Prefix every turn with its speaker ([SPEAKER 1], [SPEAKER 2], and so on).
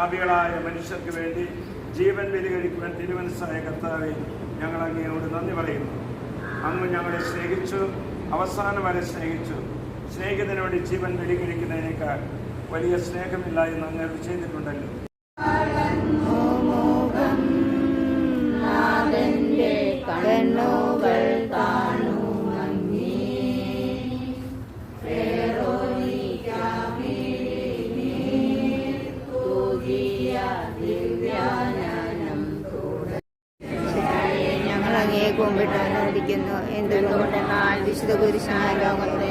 [SPEAKER 1] പാപികളായ മനുഷ്യർക്ക് വേണ്ടി ജീവൻ ബലി കഴിക്കുവാൻ തിരുമനസ്സായ കർത്താവെ, ഞങ്ങൾ അങ്ങയോട് നന്ദി പറയുന്നു. അങ്ങ് ഞങ്ങളെ സ്നേഹിച്ചു, അവസാനം വരെ സ്നേഹിച്ചു. സ്നേഹിതനോട് ജീവൻ ബലി കഴിക്കുന്നതിനേക്കാൾ വലിയ സ്നേഹമില്ല എന്ന് അങ്ങ് ചെയ്തിട്ടുണ്ടല്ലോ.
[SPEAKER 2] ഞങ്ങൾ അങ്ങയെ കുമ്പിട്ട് അനുവദിക്കുന്നു. എന്തുകൊണ്ടെന്നാൽ വിശുദ്ധ കുരിശായ ലോകത്തെ